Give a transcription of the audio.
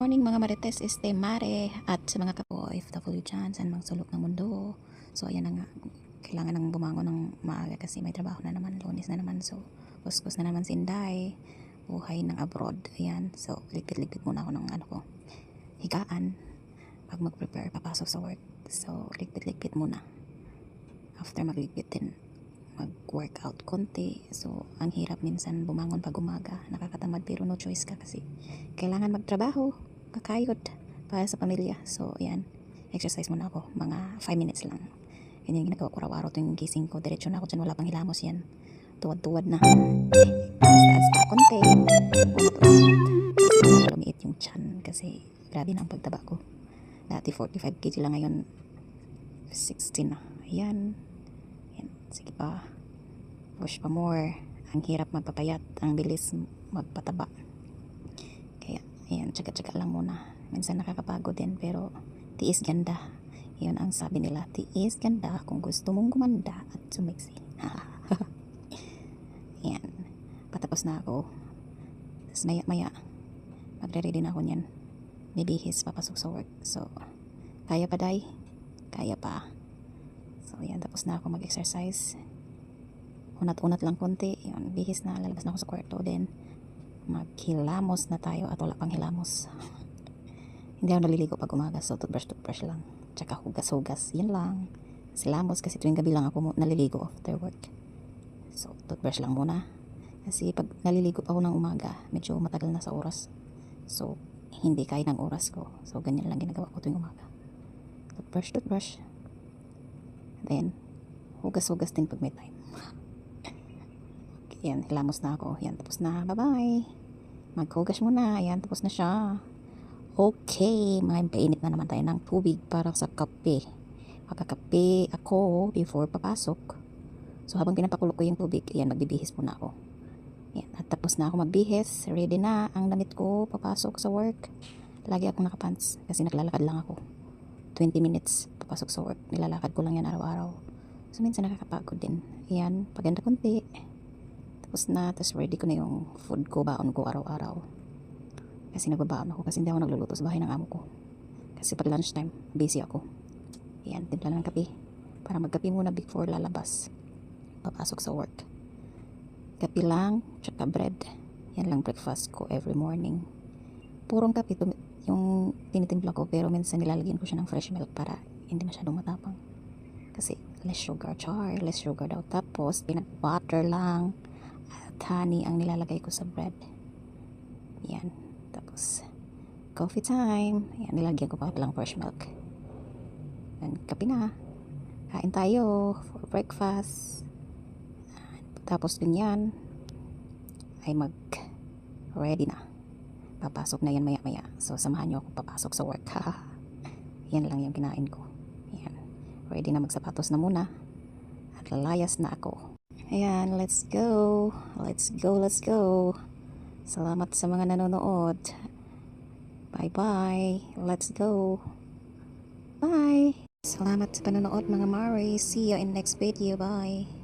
Morning mga Marites, Mare at sa mga kapo OFW dyan sa mga sulok ng mundo. So ayan na nga, kailangan nang bumangon ng maaga kasi may trabaho na naman, Lunes na naman. So kuskus na naman si Inday, buhay ng abroad. Ayan, so ligpit-ligpit muna ako ng higaan pag mag-prepare papasok sa work. So ligpit-ligpit muna. After magligpit din, mag-workout konti. So ang hirap minsan bumangon pag umaga, nakakatamad pero no choice ka kasi kailangan magtrabaho, kakayod para sa pamilya. So ayan, exercise muna ako mga 5 minutes lang. Yan yung ginagawa ko araw-araw tuwing gising ko. Diretso na ako dyan, wala pang hilamos yan, tuwad-tuwad na, taas ka konti, unat-unat para lumiit yung chan kasi grabe na ang pagtaba ko. Dati 45 kg lang, ngayon 16 na. Ayan, ayan, sige pa, push pa more. Ang hirap magpapayat, ang bilis magpataba. Kaya ayan, tsaga-tsaga lang muna. Minsan nakakapagod din pero tiis ganda. Yun ang sabi nila, tiis ganda kung gusto mong gumanda at sumiksi. Ayan, patapos na ako. Tapos maya maya magre-ready na ako niyan, bibihis papasok sa work. So kaya pa day, kaya pa. So ayan, tapos na ako mag-exercise, unat-unat lang konti. Yun, bihis na, lalabas na ako sa kwarto. Then maghilamos na tayo at wala pang hilamos. Hindi ako naliligo pag umaga, so toothbrush lang, tsaka hugas-hugas, yan lang. Silamos kasi tuwing gabi lang ako naliligo after work. So toothbrush lang muna kasi pag naliligo pa ako ng umaga medyo matagal na sa oras, so hindi kaya ng oras ko. So ganyan lang ginagawa ko tuwing umaga, toothbrush. Then hugas-hugas din pag may time. Yan, hilamos na ako. Yan, tapos na. Bye-bye. Maghugas muna. Yan, tapos na siya. Okay, painit na naman tayo ng tubig para sa kape. Magkakape ako before papasok. So, habang pinapakulo ko yung tubig, yan, magbibihis muna ako. Yan, at tapos na ako magbihis. Ready na ang damit ko papasok sa work. Lagi akong nakapants kasi naglalakad lang ako. 20 minutes papasok sa work. Nilalakad ko lang yan araw-araw. So, minsan nakakapagod din. Yan, paganda konti. Tapos na, tapos ready ko na yung food ko, baon ko araw-araw. Kasi nagbabaon ako kasi hindi ako nagluluto sa bahay ng amo ko. Kasi pag lunchtime, busy ako. Ayan, timpla ng kape. Para magkape muna before lalabas, papasok sa work. Kape lang, tsaka bread. Yan lang breakfast ko every morning. Purong kape yung tinitimpla ko, pero minsan nilalagyan ko siya ng fresh milk para hindi masyadong matapang. Kasi less sugar, less sugar daw. Tapos, peanut butter lang at honey ang nilalagay ko sa bread. Yan. Tapos coffee time. Yan, nilagyan ko pa lang fresh milk. Yan, kape na. Kain tayo for breakfast. Tapos ganyan ay mag ready na. Papasok na yan maya maya. So samahan nyo ako papasok sa work. Yan lang yung kinain ko. Yan. Ready na, magsapatos na muna. At lalayas na ako. Ayan, let's go. Salamat sa mga nanonood. Bye-bye. Let's go. Bye. Salamat sa panonood mga Mari. See you in next video. Bye.